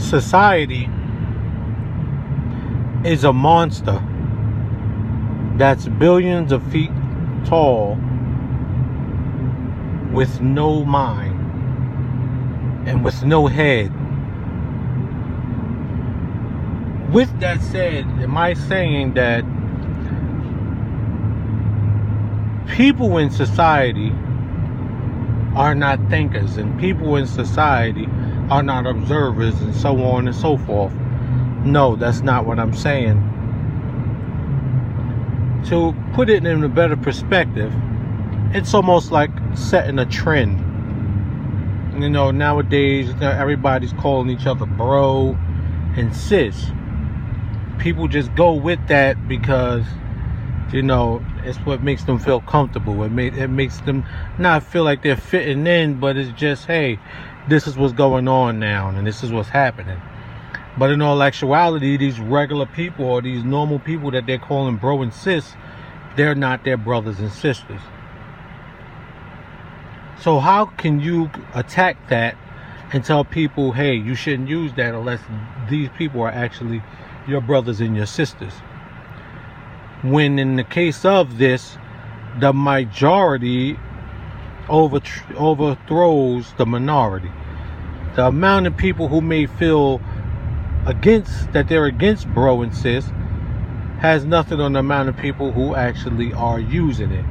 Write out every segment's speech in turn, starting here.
society is a monster that's billions of feet tall with no mind and with no head. With that said, am I saying that people in society are not thinkers and people in society are not observers and so on and so forth? No, that's not what I'm saying. To put it in a better perspective, it's almost like setting a trend. You know, nowadays everybody's calling each other bro and sis. People just go with that because, you know, it's what makes them feel comfortable. It makes them not feel like they're fitting in, but it's just, hey, this is what's going on now and this is what's happening. But in all actuality, these regular people or these normal people that they're calling bro and sis, they're not their brothers and sisters. So how can you attack that and tell people, hey, you shouldn't use that unless these people are actually your brothers and your sisters? When in the case of this, the majority overthrows the minority. The amount of people who may feel they're against bro and sis has nothing on the amount of people who actually are using it.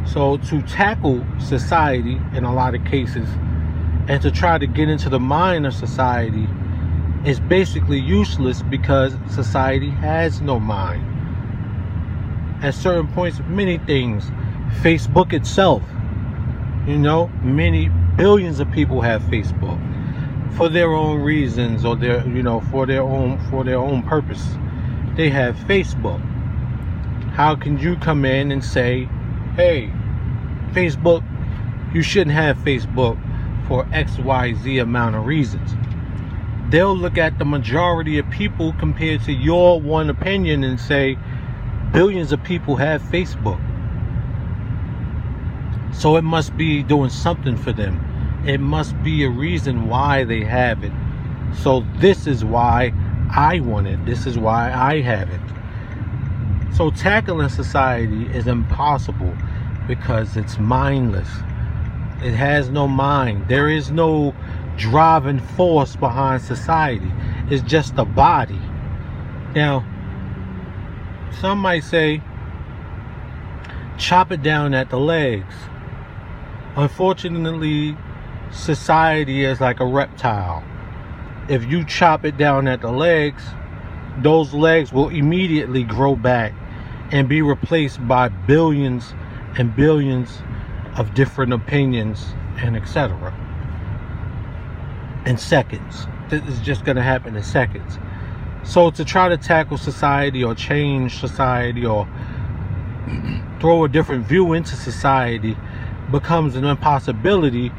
So to tackle society in a lot of cases and to try to get into the mind of society is basically useless because society has no mind. At certain points, many things, Facebook itself, you know, many billions of people have Facebook for their own reasons or for their own purpose. They have Facebook. How can you come in and say, hey, Facebook, you shouldn't have Facebook for XYZ amount of reasons? They'll look at the majority of people compared to your one opinion and say billions of people have Facebook. So it must be doing something for them. It must be a reason why they have it. So this is why I want it. This is why I have it. So tackling society is impossible because it's mindless. It has no mind. There is no driving force behind society. It's just a body. Now, some might say, chop it down at the legs. Unfortunately, society is like a reptile. If you chop it down at the legs, those legs will immediately grow back and be replaced by billions and billions of different opinions and etc. In seconds. This is just going to happen in seconds. So to try to tackle society or change society or throw a different view into society becomes an impossibility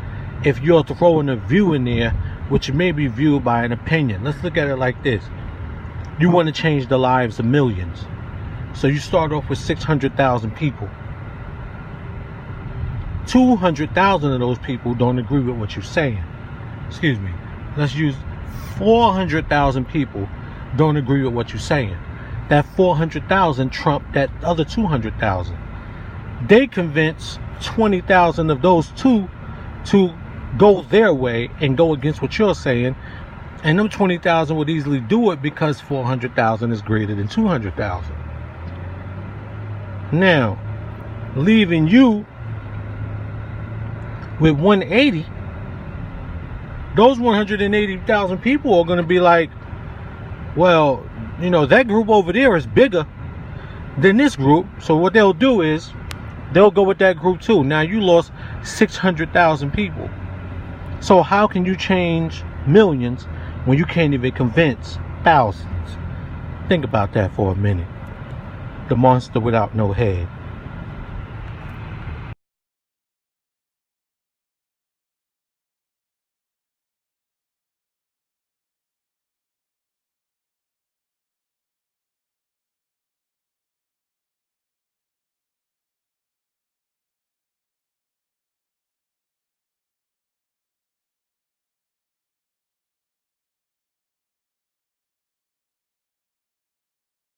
if you're throwing a view in there which may be viewed by an opinion. Let's look at it like this. You want to change the lives of millions. So you start off with 600,000 people. 200,000 of those people don't agree with what you're saying. Excuse me. Let's use 400,000 people don't agree with what you're saying. That 400,000 trump that other 200,000. They convince 20,000 of those two to go their way and go against what you're saying, and them 20,000 would easily do it because 400,000 is greater than 200,000. Now, leaving you with 180, those 180,000 people are going to be like, well, you know, that group over there is bigger than this group. So what they'll do is they'll go with that group too. Now you lost 600,000 people. So how can you change millions when you can't even convince thousands? Think about that for a minute. The monster without no head.